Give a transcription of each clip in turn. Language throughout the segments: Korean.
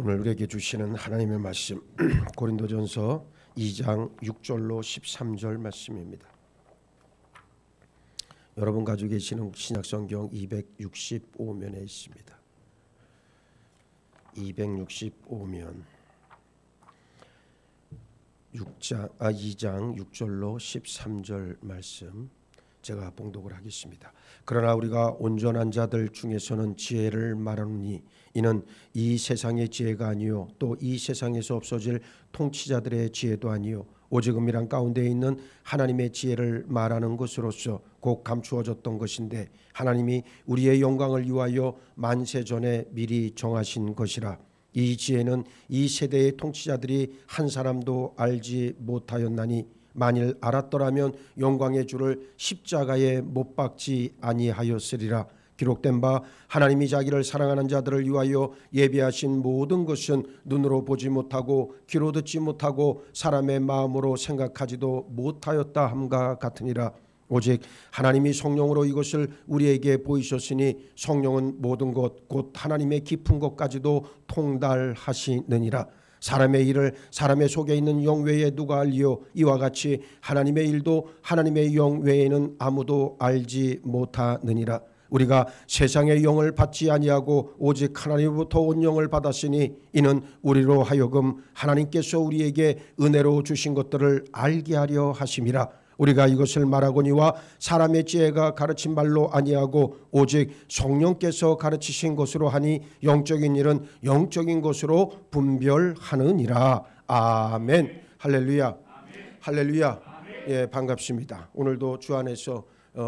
오늘 우리에게 주시는 하나님의 말씀 고린도전서 2장 6절로 13절 말씀입니다. 여러분 가지고 계시는 신약성경 265면에 있습니다. 265면 2장 6절로 13절 말씀 제가 봉독을 하겠습니다. 그러나 우리가 온전한 자들 중에서는 지혜를 말하노니 이는 이 세상의 지혜가 아니요 또 이 세상에서 없어질 통치자들의 지혜도 아니요 오직 은밀한 가운데 있는 하나님의 지혜를 말하는 것으로서 곧 감추어졌던 것인데 하나님이 우리의 영광을 위하여 만세 전에 미리 정하신 것이라. 이 지혜는 이 세대의 통치자들이 한 사람도 알지 못하였나니 만일 알았더라면 영광의 주를 십자가에 못 박지 아니하였으리라. 기록된 바 하나님이 자기를 사랑하는 자들을 위하여 예비하신 모든 것은 눈으로 보지 못하고 귀로 듣지 못하고 사람의 마음으로 생각하지도 못하였다 함과 같으니라. 오직 하나님이 성령으로 이것을 우리에게 보이셨으니 성령은 모든 것 곧 하나님의 깊은 것까지도 통달하시느니라. 사람의 일을 사람의 속에 있는 영 외에 누가 알리요? 이와 같이 하나님의 일도 하나님의 영 외에는 아무도 알지 못하느니라. 우리가 세상의 영을 받지 아니하고 오직 하나님으로부터 온 영을 받았으니 이는 우리로 하여금 하나님께서 우리에게 은혜로 주신 것들을 알게 하려 하심이라. 우리가 이것을 말하거니와 사람의 지혜가 가르친 말로 아니하고 오직 성령께서 가르치신 것으로 하니 영적인 일은 영적인 것으로 분별하느니라. 아멘. 할렐루야. 아멘. 할렐루야. 아멘. 예, 반갑습니다. 오늘도 주 안에서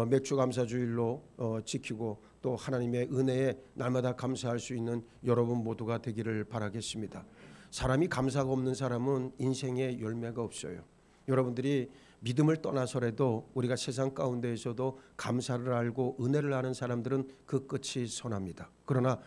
맥주 감사주일로 지키고 또 하나님의 은혜에 날마다 감사할 수 있는 여러분 모두가 되기를 바라겠습니다. 사람이 감사가 없는 사람은 인생에 열매가 없어요. 여러분들이 믿음을 떠나서라도 우리가 세상 가운데에서도 감사를 알고 은혜를 아는 사람들은 그 끝이 선합니다. 그러나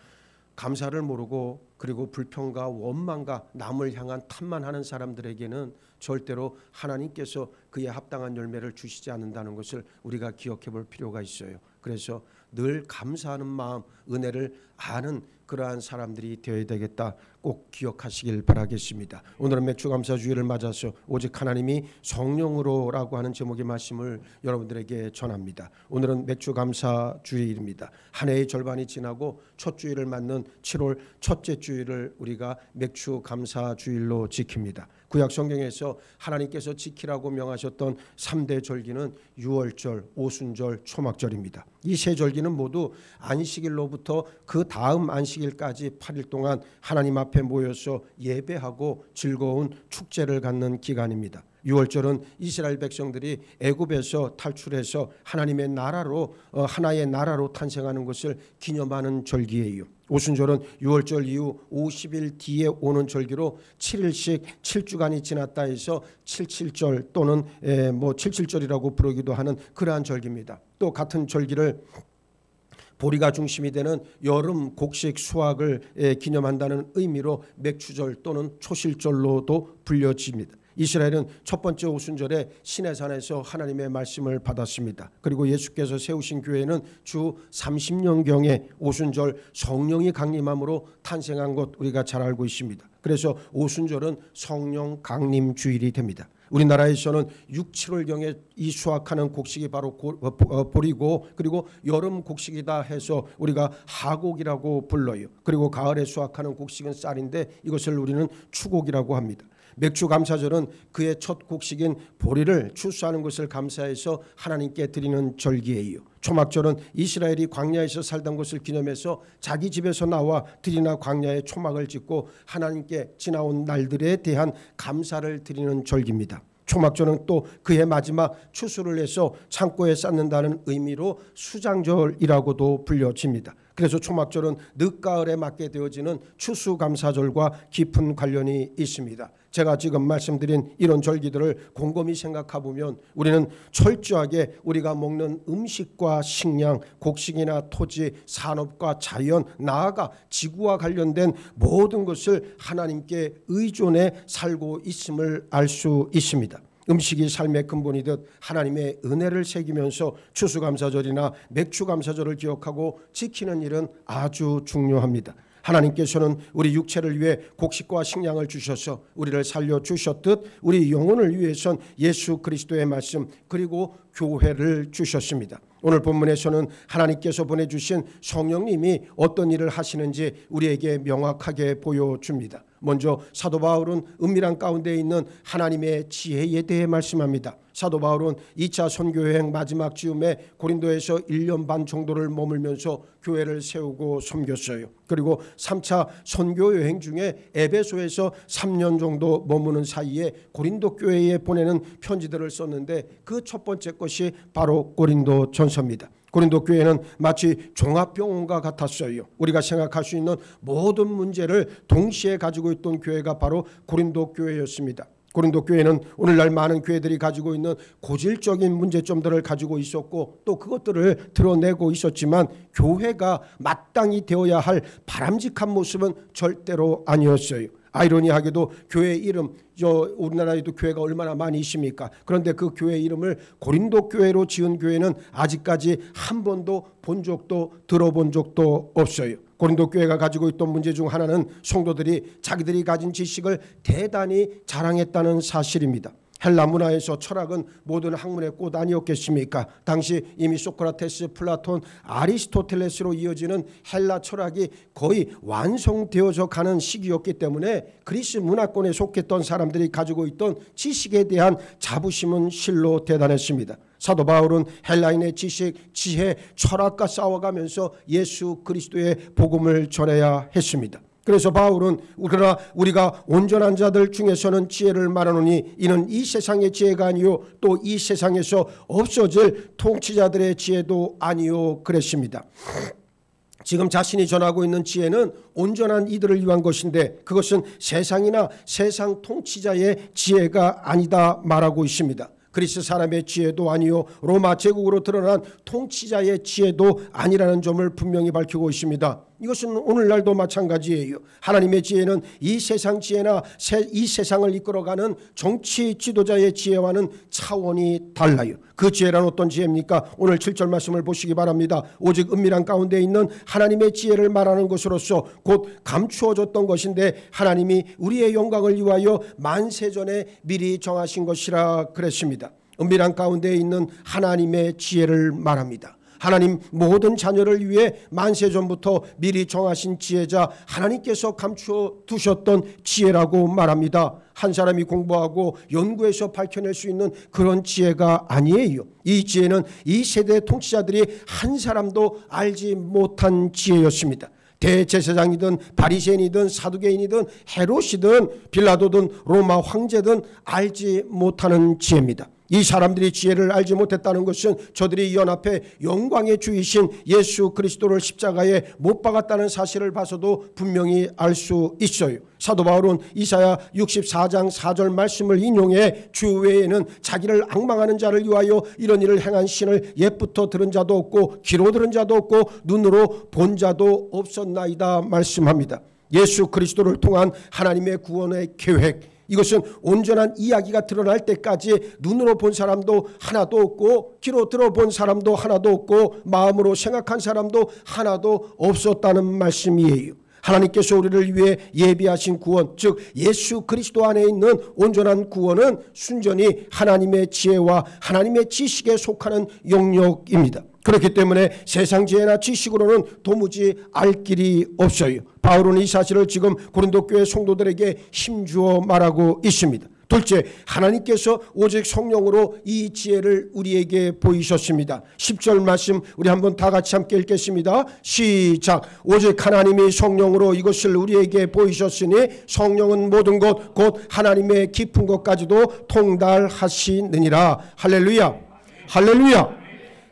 감사를 모르고 그리고 불평과 원망과 남을 향한 탓만하는 사람들에게는 절대로 하나님께서 그에 합당한 열매를 주시지 않는다는 것을 우리가 기억해 볼 필요가 있어요. 그래서 늘 감사하는 마음, 은혜를 아는 그러한 사람들이 되어야 되겠다. 꼭 기억하시길 바라겠습니다. 오늘은 맥주감사주일을 맞아서 오직 하나님이 성령으로라고 하는 제목의 말씀을 여러분들에게 전합니다. 오늘은 맥주감사주일입니다. 한 해의 절반이 지나고 첫 주일을 맞는 7월 첫째 주일을 우리가 맥주감사주일로 지킵니다. 구약 성경에서 하나님께서 지키라고 명하셨던 3대 절기는 유월절, 오순절, 초막절입니다. 이 세 절기는 모두 안식일로부터 그 다음 안식일까지 8일 동안 하나님 앞에 모여서 예배하고 즐거운 축제를 갖는 기간입니다. 유월절은 이스라엘 백성들이 애굽에서 탈출해서 하나님의 나라로 하나의 나라로 탄생하는 것을 기념하는 절기예요. 오순절은 유월절 이후 50일 뒤에 오는 절기로 7일씩 7주간이 지났다 해서 77절 또는 77절이라고 부르기도 하는 그러한 절기입니다. 또 같은 절기를 보리가 중심이 되는 여름 곡식 수확을 기념한다는 의미로 맥추절 또는 초실절로도 불려집니다. 이스라엘은 첫 번째 오순절에 시내산에서 하나님의 말씀을 받았습니다. 그리고 예수께서 세우신 교회는 주 30년경에 오순절 성령이 강림함으로 탄생한 것 우리가 잘 알고 있습니다. 그래서 오순절은 성령 강림 주일이 됩니다. 우리나라에서는 6, 7월경에 이 수확하는 곡식이 바로 보리고 그리고 여름 곡식이다 해서 우리가 하곡이라고 불러요. 그리고 가을에 수확하는 곡식은 쌀인데 이것을 우리는 추곡이라고 합니다. 맥주감사절은 그의 첫 곡식인 보리를 추수하는 것을 감사해서 하나님께 드리는 절기예요. 초막절은 이스라엘이 광야에서 살던 것을 기념해서 자기 집에서 나와 들이나 광야에 초막을 짓고 하나님께 지나온 날들에 대한 감사를 드리는 절기입니다. 초막절은 또 그의 마지막 추수를 해서 창고에 쌓는다는 의미로 수장절이라고도 불려집니다. 그래서 초막절은 늦가을에 맞게 되어지는 추수감사절과 깊은 관련이 있습니다. 제가 지금 말씀드린 이런 절기들을 곰곰이 생각해 보면 우리는 철저하게 우리가 먹는 음식과 식량, 곡식이나 토지, 산업과 자연, 나아가 지구와 관련된 모든 것을 하나님께 의존해 살고 있음을 알 수 있습니다. 음식이 삶의 근본이듯 하나님의 은혜를 새기면서 추수감사절이나 맥주감사절을 기억하고 지키는 일은 아주 중요합니다. 하나님께서는 우리 육체를 위해 곡식과 식량을 주셔서 우리를 살려주셨듯 우리 영혼을 위해선 예수 그리스도의 말씀 그리고 교회를 주셨습니다. 오늘 본문에서는 하나님께서 보내주신 성령님이 어떤 일을 하시는지 우리에게 명확하게 보여줍니다. 먼저 사도 바울은 은밀한 가운데 있는 하나님의 지혜에 대해 말씀합니다. 사도 바울은 2차 선교여행 마지막 즈음에 고린도에서 1년 반 정도를 머물면서 교회를 세우고 섬겼어요. 그리고 3차 선교여행 중에 에베소에서 3년 정도 머무는 사이에 고린도 교회에 보내는 편지들을 썼는데 그 첫 번째 것이 바로 고린도 전서입니다. 고린도 교회는 마치 종합병원과 같았어요. 우리가 생각할 수 있는 모든 문제를 동시에 가지고 있던 교회가 바로 고린도 교회였습니다. 고린도 교회는 오늘날 많은 교회들이 가지고 있는 고질적인 문제점들을 가지고 있었고 또 그것들을 드러내고 있었지만 교회가 마땅히 되어야 할 바람직한 모습은 절대로 아니었어요. 아이러니하게도 교회 이름, 우리나라에도 교회가 얼마나 많이 있습니까? 그런데 그 교회 이름을 고린도 교회로 지은 교회는 아직까지 한 번도 본 적도 들어본 적도 없어요. 고린도 교회가 가지고 있던 문제 중 하나는 성도들이 자기들이 가진 지식을 대단히 자랑했다는 사실입니다. 헬라 문화에서 철학은 모든 학문의 꽃 아니었겠습니까? 당시 이미 소크라테스, 플라톤, 아리스토텔레스로 이어지는 헬라 철학이 거의 완성되어져 가는 시기였기 때문에 그리스 문화권에 속했던 사람들이 가지고 있던 지식에 대한 자부심은 실로 대단했습니다. 사도 바울은 헬라인의 지식, 지혜, 철학과 싸워가면서 예수 그리스도의 복음을 전해야 했습니다. 그래서 바울은 그러나 우리가 온전한 자들 중에서는 지혜를 말하노니 이는 이 세상의 지혜가 아니요 또 이 세상에서 없어질 통치자들의 지혜도 아니요 그랬습니다. 지금 자신이 전하고 있는 지혜는 온전한 이들을 위한 것인데 그것은 세상이나 세상 통치자의 지혜가 아니다 말하고 있습니다. 그리스 사람의 지혜도 아니요 로마 제국으로 드러난 통치자의 지혜도 아니라는 점을 분명히 밝히고 있습니다. 이것은 오늘날도 마찬가지예요. 하나님의 지혜는 이 세상 지혜나 이 세상을 이끌어가는 정치 지도자의 지혜와는 차원이 달라요. 그 지혜란 어떤 지혜입니까? 오늘 7절 말씀을 보시기 바랍니다. 오직 은밀한 가운데 있는 하나님의 지혜를 말하는 것으로서 곧 감추어졌던 것인데 하나님이 우리의 영광을 위하여 만세전에 미리 정하신 것이라 그랬습니다. 은밀한 가운데 있는 하나님의 지혜를 말합니다. 하나님 모든 자녀를 위해 만세전부터 미리 정하신 지혜자 하나님께서 감추어 두셨던 지혜라고 말합니다. 한 사람이 공부하고 연구해서 밝혀낼 수 있는 그런 지혜가 아니에요. 이 지혜는 이 세대 통치자들이 한 사람도 알지 못한 지혜였습니다. 대제사장이든 바리새인이든 사두개인이든 헤롯이든 빌라도든 로마 황제든 알지 못하는 지혜입니다. 이 사람들이 지혜를 알지 못했다는 것은 저들이 연합해 영광의 주이신 예수 그리스도를 십자가에 못 박았다는 사실을 봐서도 분명히 알 수 있어요. 사도 바울은 이사야 64장 4절 말씀을 인용해 주 외에는 자기를 앙망하는 자를 위하여 이런 일을 행한 신을 옛부터 들은 자도 없고 귀로 들은 자도 없고 눈으로 본 자도 없었나이다 말씀합니다. 예수 그리스도를 통한 하나님의 구원의 계획, 이것은 온전한 이야기가 드러날 때까지 눈으로 본 사람도 하나도 없고 귀로 들어본 사람도 하나도 없고 마음으로 생각한 사람도 하나도 없었다는 말씀이에요. 하나님께서 우리를 위해 예비하신 구원, 즉 예수 그리스도 안에 있는 온전한 구원은 순전히 하나님의 지혜와 하나님의 지식에 속하는 영역입니다. 그렇기 때문에 세상 지혜나 지식으로는 도무지 알 길이 없어요. 바울은 이 사실을 지금 고린도 교회 성도들에게 힘주어 말하고 있습니다. 둘째, 하나님께서 오직 성령으로 이 지혜를 우리에게 보이셨습니다. 10절 말씀 우리 한번 다 같이 함께 읽겠습니다. 시작. 오직 하나님이 성령으로 이것을 우리에게 보이셨으니 성령은 모든 것 곧 하나님의 깊은 것까지도 통달하시느니라. 할렐루야. 할렐루야.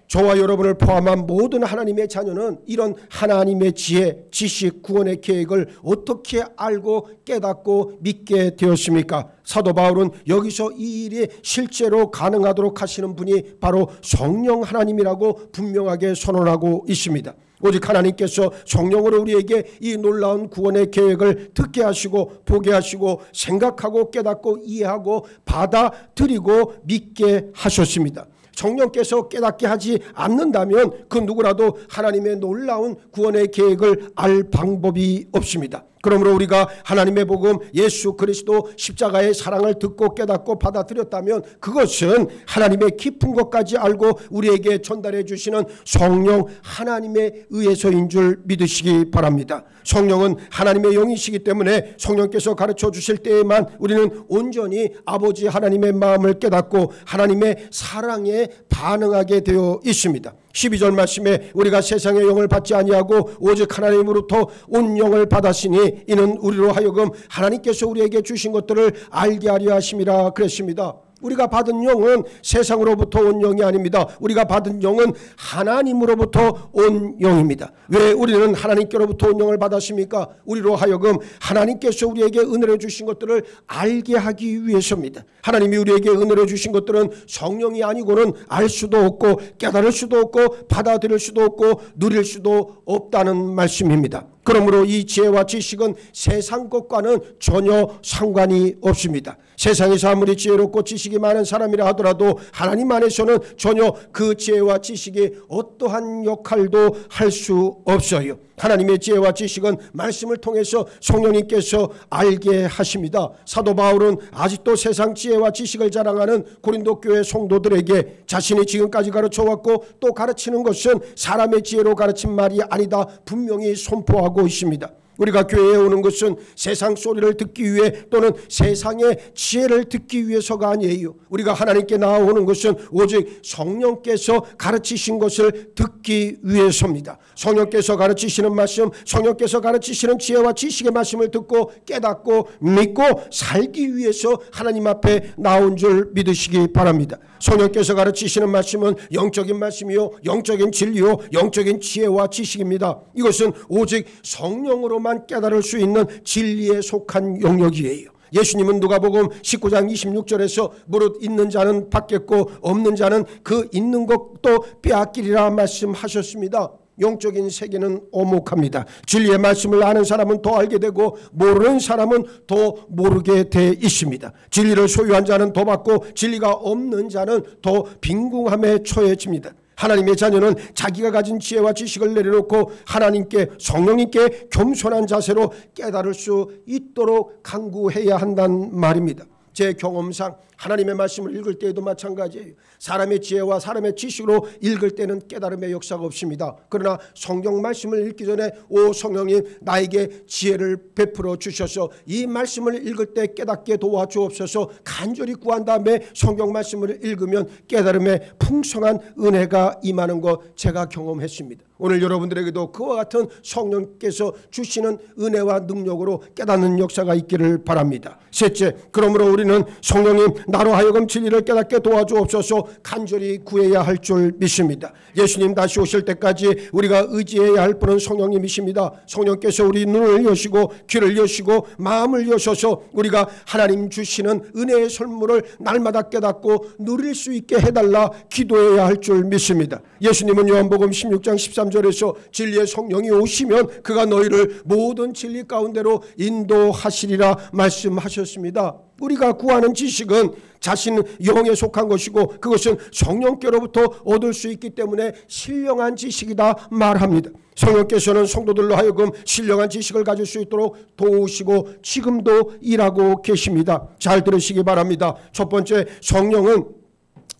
저와 여러분을 포함한 모든 하나님의 자녀는 이런 하나님의 지혜, 지식, 구원의 계획을 어떻게 알고 깨닫고 믿게 되었습니까? 사도 바울은 여기서 이 일이 실제로 가능하도록 하시는 분이 바로 성령 하나님이라고 분명하게 선언하고 있습니다. 오직 하나님께서 성령으로 우리에게 이 놀라운 구원의 계획을 듣게 하시고 보게 하시고 생각하고 깨닫고 이해하고 받아들이고 믿게 하셨습니다. 성령께서 깨닫게 하지 않는다면 그 누구라도 하나님의 놀라운 구원의 계획을 알 방법이 없습니다. 그러므로 우리가 하나님의 복음 예수 그리스도 십자가의 사랑을 듣고 깨닫고 받아들였다면 그것은 하나님의 깊은 것까지 알고 우리에게 전달해 주시는 성령 하나님에 의해서인 줄 믿으시기 바랍니다. 성령은 하나님의 영이시기 때문에 성령께서 가르쳐 주실 때에만 우리는 온전히 아버지 하나님의 마음을 깨닫고 하나님의 사랑에 반응하게 되어 있습니다. 12절 말씀에 우리가 세상의 영을 받지 아니하고 오직 하나님으로부터 온 영을 받았으니 이는 우리로 하여금 하나님께서 우리에게 주신 것들을 알게 하려 하심이라 그랬습니다. 우리가 받은 영은 세상으로부터 온 영이 아닙니다. 우리가 받은 영은 하나님으로부터 온 영입니다. 왜 우리는 하나님께로부터 온 영을 받았습니까? 우리로 하여금 하나님께서 우리에게 은혜로 주신 것들을 알게 하기 위해서입니다. 하나님이 우리에게 은혜로 주신 것들은 성령이 아니고는 알 수도 없고 깨달을 수도 없고 받아들일 수도 없고 누릴 수도 없다는 말씀입니다. 그러므로 이 지혜와 지식은 세상 것과는 전혀 상관이 없습니다. 세상에서 아무리 지혜롭고 지식이 많은 사람이라 하더라도 하나님 안에서는 전혀 그 지혜와 지식이 어떠한 역할도 할 수 없어요. 하나님의 지혜와 지식은 말씀을 통해서 성령님께서 알게 하십니다. 사도 바울은 아직도 세상 지혜와 지식을 자랑하는 고린도 교회 성도들에게 자신이 지금까지 가르쳐왔고 또 가르치는 것은 사람의 지혜로 가르친 말이 아니다 분명히 선포하고 있습니다. 우리가 교회에 오는 것은 세상 소리를 듣기 위해 또는 세상의 지혜를 듣기 위해서가 아니에요. 우리가 하나님께 나아오는 것은 오직 성령께서 가르치신 것을 듣기 위해서입니다. 성령께서 가르치시는 말씀, 성령께서 가르치시는 지혜와 지식의 말씀을 듣고 깨닫고 믿고 살기 위해서 하나님 앞에 나온 줄 믿으시기 바랍니다. 성령께서 가르치시는 말씀은 영적인 말씀이요 영적인 진리요 영적인 지혜와 지식입니다. 이것은 오직 성령으로만 깨달을 수 있는 진리에 속한 영역이에요. 예수님은 누가복음 19장 26절에서 무릇 있는 자는 받겠고 없는 자는 그 있는 것도 빼앗기리라 말씀하셨습니다. 영적인 세계는 오목합니다. 진리의 말씀을 아는 사람은 더 알게 되고 모르는 사람은 더 모르게 돼 있습니다. 진리를 소유한 자는 더 받고 진리가 없는 자는 더 빈궁함에 처해집니다. 하나님의 자녀는 자기가 가진 지혜와 지식을 내려놓고 하나님께 성령님께 겸손한 자세로 깨달을 수 있도록 간구해야 한다는 말입니다. 제 경험상 하나님의 말씀을 읽을 때에도 마찬가지예요. 사람의 지혜와 사람의 지식으로 읽을 때는 깨달음의 역사가 없습니다. 그러나 성경 말씀을 읽기 전에 오 성령님 나에게 지혜를 베풀어 주셔서 이 말씀을 읽을 때 깨닫게 도와주옵소서 간절히 구한 다음에 성경 말씀을 읽으면 깨달음의 풍성한 은혜가 임하는 것 제가 경험했습니다. 오늘 여러분들에게도 그와 같은 성령께서 주시는 은혜와 능력으로 깨닫는 역사가 있기를 바랍니다. 셋째, 그러므로 우리는 성령님 나로 하여금 진리를 깨닫게 도와주옵소서 간절히 구해야 할 줄 믿습니다. 예수님 다시 오실 때까지 우리가 의지해야 할 분은 성령님이십니다. 성령께서 우리 눈을 여시고 귀를 여시고 마음을 여셔서 우리가 하나님 주시는 은혜의 선물을 날마다 깨닫고 누릴 수 있게 해달라 기도해야 할 줄 믿습니다. 예수님은 요한복음 16장 13절에서 진리의 성령이 오시면 그가 너희를 모든 진리 가운데로 인도하시리라 말씀하셨습니다. 우리가 구하는 지식은 자신 영에 속한 것이고 그것은 성령께로부터 얻을 수 있기 때문에 신령한 지식이다 말합니다. 성령께서는 성도들로 하여금 신령한 지식을 가질 수 있도록 도우시고 지금도 일하고 계십니다. 잘 들으시기 바랍니다. 첫 번째, 성령은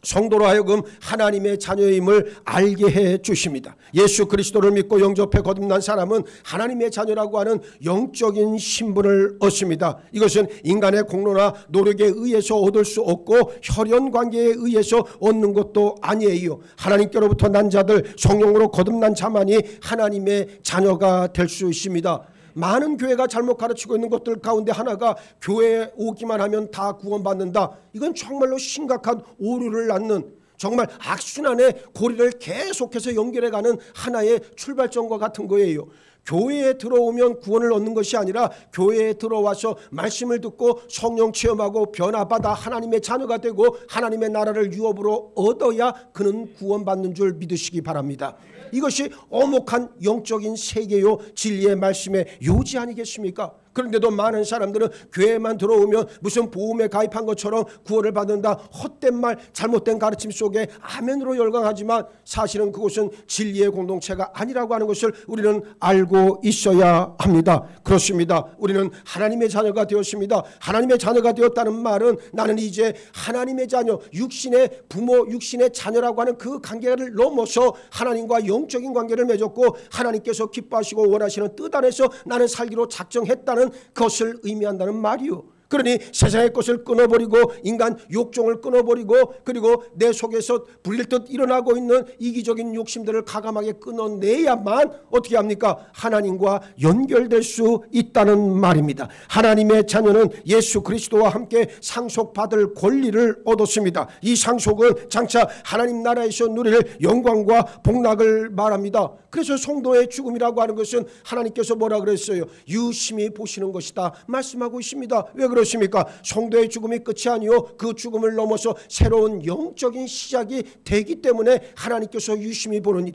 성도로 하여금 하나님의 자녀임을 알게 해 주십니다. 예수 그리스도를 믿고 영접해 거듭난 사람은 하나님의 자녀라고 하는 영적인 신분을 얻습니다. 이것은 인간의 공로나 노력에 의해서 얻을 수 없고 혈연 관계에 의해서 얻는 것도 아니에요. 하나님께로부터 난 자들, 성령으로 거듭난 자만이 하나님의 자녀가 될 수 있습니다. 많은 교회가 잘못 가르치고 있는 것들 가운데 하나가 교회에 오기만 하면 다 구원받는다. 이건 정말로 심각한 오류를 낳는 정말 악순환의 고리를 계속해서 연결해가는 하나의 출발점과 같은 거예요. 교회에 들어오면 구원을 얻는 것이 아니라 교회에 들어와서 말씀을 듣고 성령 체험하고 변화받아 하나님의 자녀가 되고 하나님의 나라를 유업으로 얻어야 그는 구원받는 줄 믿으시기 바랍니다. 이것이 오목한 영적인 세계요 진리의 말씀의 요지 아니겠습니까? 그런데도 많은 사람들은 교회만 들어오면 무슨 보험에 가입한 것처럼 구원을 받는다, 헛된 말, 잘못된 가르침 속에 아멘으로 열광하지만 사실은 그것은 진리의 공동체가 아니라고 하는 것을 우리는 알고 있어야 합니다. 그렇습니다. 우리는 하나님의 자녀가 되었습니다. 하나님의 자녀가 되었다는 말은 나는 이제 하나님의 자녀, 육신의 부모, 육신의 자녀라고 하는 그 관계를 넘어서 하나님과 영적인 관계를 맺었고 하나님께서 기뻐하시고 원하시는 뜻 안에서 나는 살기로 작정했다는 것을 의미한다는 말이요. 그러니 세상의 것을 끊어버리고 인간 욕종을 끊어버리고 그리고 내 속에서 불일듯 일어나고 있는 이기적인 욕심들을 가감하게 끊어내야만 어떻게 합니까? 하나님과 연결될 수 있다는 말입니다. 하나님의 자녀는 예수 그리스도와 함께 상속받을 권리를 얻었습니다. 이 상속은 장차 하나님 나라에서 누릴 영광과 복락을 말합니다. 그래서 성도의 죽음이라고 하는 것은 하나님께서 뭐라 그랬어요? 유심히 보시는 것이다 말씀하고 있습니다. 왜 그렇습니까? 성도의 죽음이 끝이 아니요 그 죽음을 넘어서 새로운 영적인 시작이 되기 때문에 하나님께서 유심히 보는 일.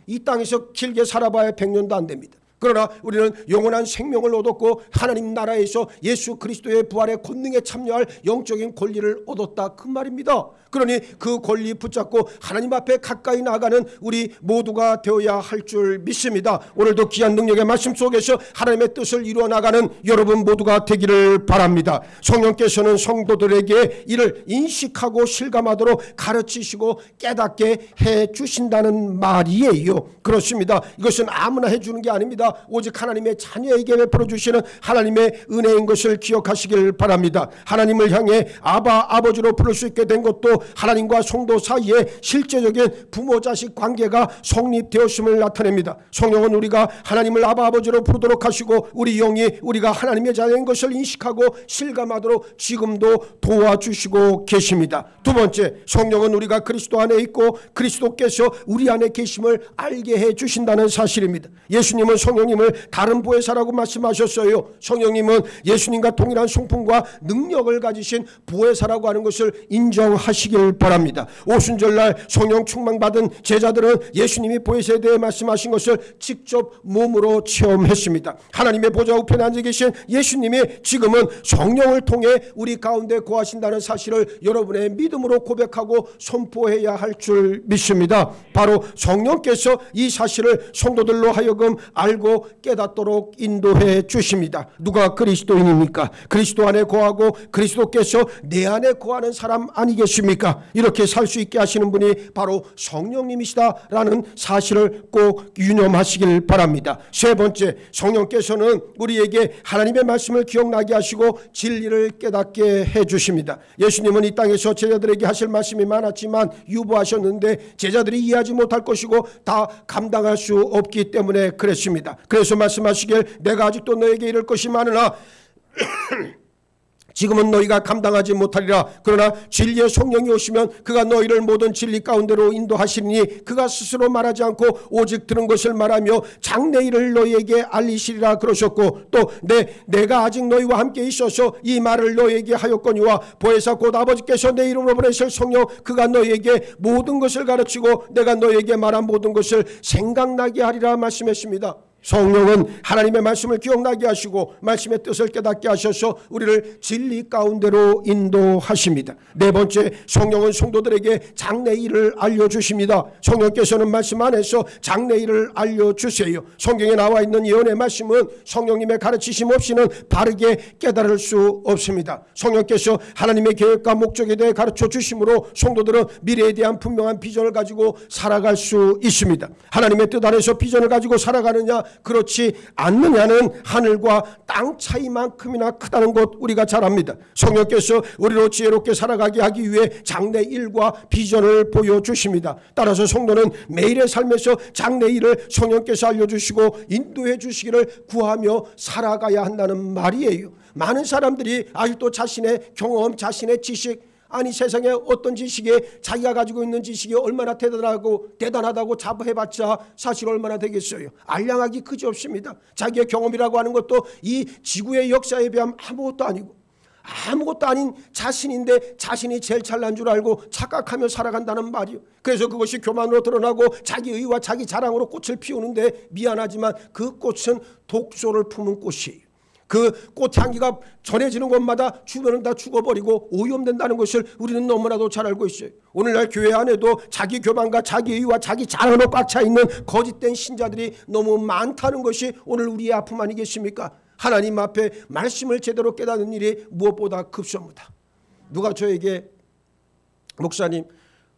이 땅에서 길게 살아봐야 100년도 안 됩니다. 그러나 우리는 영원한 생명을 얻었고 하나님 나라에서 예수 그리스도의 부활의 권능에 참여할 영적인 권리를 얻었다 그 말입니다. 그러니 그 권리 붙잡고 하나님 앞에 가까이 나가는 우리 모두가 되어야 할 줄 믿습니다. 오늘도 귀한 능력의 말씀 속에서 하나님의 뜻을 이루어 나가는 여러분 모두가 되기를 바랍니다. 성령께서는 성도들에게 이를 인식하고 실감하도록 가르치시고 깨닫게 해주신다는 말이에요. 그렇습니다. 이것은 아무나 해주는 게 아닙니다. 오직 하나님의 자녀에게 베풀어 주시는 하나님의 은혜인 것을 기억하시길 바랍니다. 하나님을 향해 아바 아버지로 부를 수 있게 된 것도 하나님과 성도 사이에 실제적인 부모 자식 관계가 성립되었음을 나타냅니다. 성령은 우리가 하나님을 아바 아버지로 부르도록 하시고 우리 영이 우리가 하나님의 자녀인 것을 인식하고 실감하도록 지금도 도와주시고 계십니다. 두 번째, 성령은 우리가 그리스도 안에 있고 그리스도께서 우리 안에 계심을 알게 해주신다는 사실입니다. 예수님은 성령님을 다른 보혜사라고 말씀하셨어요. 성령님은 예수님과 동일한 성품과 능력을 가지신 보혜사라고 하는 것을 인정하시길 바랍니다. 오순절날 성령 충만받은 제자들은 예수님이 보혜사에 대해 말씀하신 것을 직접 몸으로 체험했습니다. 하나님의 보좌 우편에 앉아 계신 예수님이 지금은 성령을 통해 우리 가운데 거하신다는 사실을 여러분의 믿음으로 고백하고 선포해야 할 줄 믿습니다. 바로 성령께서 이 사실을 성도들로 하여금 알고 깨닫도록 인도해 주십니다. 누가 그리스도인입니까? 그리스도 안에 거하고 그리스도께서 내 안에 거하는 사람 아니겠습니까? 이렇게 살 수 있게 하시는 분이 바로 성령님이시다라는 사실을 꼭 유념하시길 바랍니다. 세 번째, 성령께서는 우리에게 하나님의 말씀을 기억나게 하시고 진리를 깨닫게 해주십니다. 예수님은 이 땅에서 제자들에게 하실 말씀이 많았지만 유보하셨는데 제자들이 이해하지 못할 것이고 다 감당할 수 없기 때문에 그랬습니다. 그래서 말씀하시길 내가 아직도 너에게 이를 것이 많으나 지금은 너희가 감당하지 못하리라. 그러나 진리의 성령이 오시면 그가 너희를 모든 진리 가운데로 인도하시니 그가 스스로 말하지 않고 오직 들은 것을 말하며 장래일을 너희에게 알리시리라 그러셨고 또 내가 아직 너희와 함께 있어서 이 말을 너희에게 하였거니와 보혜사 곧 아버지께서 내 이름으로 보내실 성령 그가 너희에게 모든 것을 가르치고 내가 너희에게 말한 모든 것을 생각나게 하리라 말씀했습니다. 성령은 하나님의 말씀을 기억나게 하시고 말씀의 뜻을 깨닫게 하셔서 우리를 진리 가운데로 인도하십니다. 네 번째, 성령은 성도들에게 장래일을 알려주십니다. 성령께서는 말씀 안에서 장래일을 알려주세요. 성경에 나와 있는 예언의 말씀은 성령님의 가르치심 없이는 바르게 깨달을 수 없습니다. 성령께서 하나님의 계획과 목적에 대해 가르쳐 주심으로 성도들은 미래에 대한 분명한 비전을 가지고 살아갈 수 있습니다. 하나님의 뜻 안에서 비전을 가지고 살아가느냐 그렇지 않느냐는 하늘과 땅 차이만큼이나 크다는 것 우리가 잘 압니다. 성령께서 우리로 지혜롭게 살아가게 하기 위해 장래일과 비전을 보여주십니다. 따라서 성도는 매일의 삶에서 장래일을 성령께서 알려주시고 인도해 주시기를 구하며 살아가야 한다는 말이에요. 많은 사람들이 아직도 자신의 경험, 자신의 지식 아니 세상에 어떤 지식에 자기가 가지고 있는 지식이 얼마나 대단하다고 자부해봤자 사실 얼마나 되겠어요. 알량하기 그지없습니다. 자기의 경험이라고 하는 것도 이 지구의 역사에 비하면 아무것도 아니고 아무것도 아닌 자신인데 자신이 제일 잘난 줄 알고 착각하며 살아간다는 말이요. 그래서 그것이 교만으로 드러나고 자기 의와 자기 자랑으로 꽃을 피우는데 미안하지만 그 꽃은 독소를 품은 꽃이에요. 그 꽃향기가 전해지는 곳마다 주변은 다 죽어버리고 오염된다는 것을 우리는 너무나도 잘 알고 있어요. 오늘날 교회 안에도 자기 교만과 자기 의와 자기 자랑으로 꽉 차 있는 거짓된 신자들이 너무 많다는 것이 오늘 우리의 아픔 아니겠습니까? 하나님 앞에 말씀을 제대로 깨닫는 일이 무엇보다 급소합니다. 누가 저에게 목사님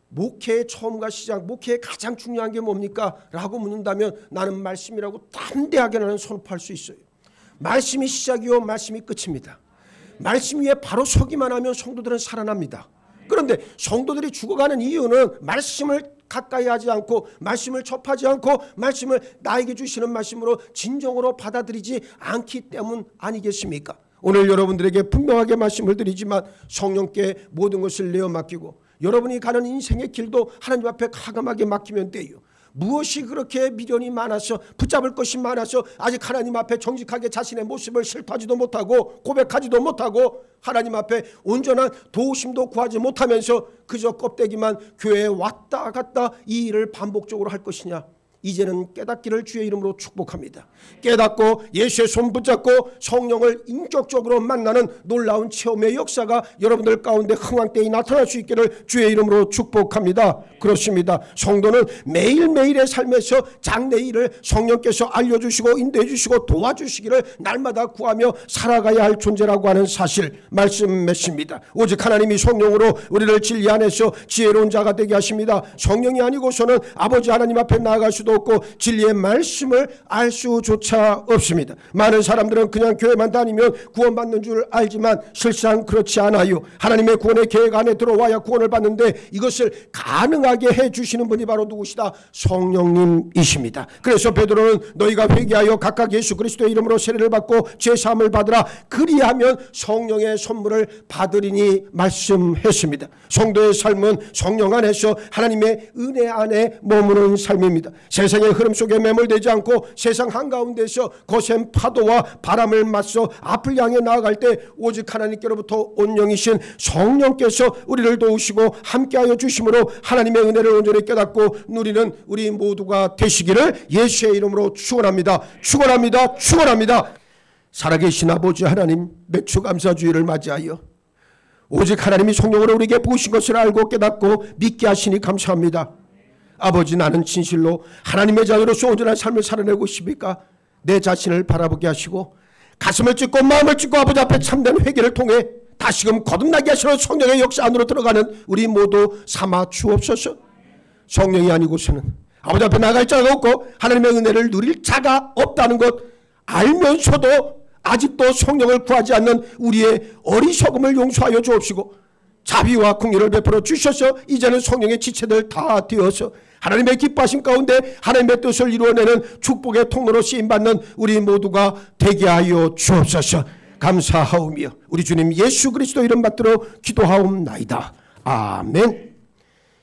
목회의 처음과 시작, 목회의 가장 중요한 게 뭡니까? 라고 묻는다면 나는 말씀이라고 담대하게 나는 선포할 수 있어요. 말씀이 시작이요 말씀이 끝입니다. 말씀 위에 바로 서기만 하면 성도들은 살아납니다. 그런데 성도들이 죽어가는 이유는 말씀을 가까이 하지 않고 말씀을 접하지 않고 말씀을 나에게 주시는 말씀으로 진정으로 받아들이지 않기 때문 아니겠습니까? 오늘 여러분들에게 분명하게 말씀을 드리지만 성령께 모든 것을 내어 맡기고 여러분이 가는 인생의 길도 하나님 앞에 가감하게 맡기면 돼요. 무엇이 그렇게 미련이 많아서 붙잡을 것이 많아서 아직 하나님 앞에 정직하게 자신의 모습을 실토하지도 못하고 고백하지도 못하고 하나님 앞에 온전한 도우심도 구하지 못하면서 그저 껍데기만 교회에 왔다 갔다 이 일을 반복적으로 할 것이냐. 이제는 깨닫기를 주의 이름으로 축복합니다. 깨닫고 예수의 손 붙잡고 성령을 인격적으로 만나는 놀라운 체험의 역사가 여러분들 가운데 흥왕때에 나타날 수 있기를 주의 이름으로 축복합니다. 그렇습니다. 성도는 매일매일의 삶에서 장래의 일을 성령께서 알려주시고 인도해 주시고 도와주시기를 날마다 구하며 살아가야 할 존재라고 하는 사실 말씀 맺습니다. 오직 하나님이 성령으로 우리를 진리 안에서 지혜로운 자가 되게 하십니다. 성령이 아니고서는 아버지 하나님 앞에 나아갈 수도 없고 진리의 말씀을 알 수조차 없습니다. 많은 사람들은 그냥 교회만 다니면 구원받는 줄 알지만 실상 그렇지 않아요. 하나님의 구원의 계획 안에 들어와야 구원을 받는데 이것을 가능하게 해주시는 분이 바로 누구시다? 성령님이십니다. 그래서 베드로는 너희가 회개하여 각각 예수 그리스도의 이름으로 세례를 받고 제사함을 받으라 그리하면 성령의 선물을 받으리니 말씀했습니다. 성도의 삶은 성령 안에서 하나님의 은혜 안에 머무는 삶입니다. 세상의 흐름 속에 매몰되지 않고 세상 한가운데서 거센 파도와 바람을 맞서 앞을 향해 나아갈 때 오직 하나님께로부터 온영이신 성령께서 우리를 도우시고 함께하여 주심으로 하나님의 은혜를 온전히 깨닫고 누리는 우리 모두가 되시기를 예수의 이름으로 축원합니다. 축원합니다. 축원합니다. 살아계신 아버지 하나님, 매주 감사주의를 맞이하여 오직 하나님이 성령으로 우리에게 부으신 것을 알고 깨닫고 믿게 하시니 감사합니다. 아버지, 나는 진실로 하나님의 자녀로서 온전한 삶을 살아내고 싶으니까 내 자신을 바라보게 하시고 가슴을 찢고 마음을 찢고 아버지 앞에 참된 회개를 통해 다시금 거듭나게 하시는 성령의 역사 안으로 들어가는 우리 모두 삼아 주옵소서. 성령이 아니고서는 아버지 앞에 나갈 자가 없고 하나님의 은혜를 누릴 자가 없다는 것 알면서도 아직도 성령을 구하지 않는 우리의 어리석음을 용서하여 주옵시고 자비와 긍휼을 베풀어 주셔서 이제는 성령의 지체들 다 되어서 하나님의 기뻐하심 가운데 하나님의 뜻을 이루어내는 축복의 통로로 쓰임받는 우리 모두가 되게 하여 주옵소서. 감사하오며 우리 주님 예수 그리스도 이름 받들어 기도하옵나이다. 아멘.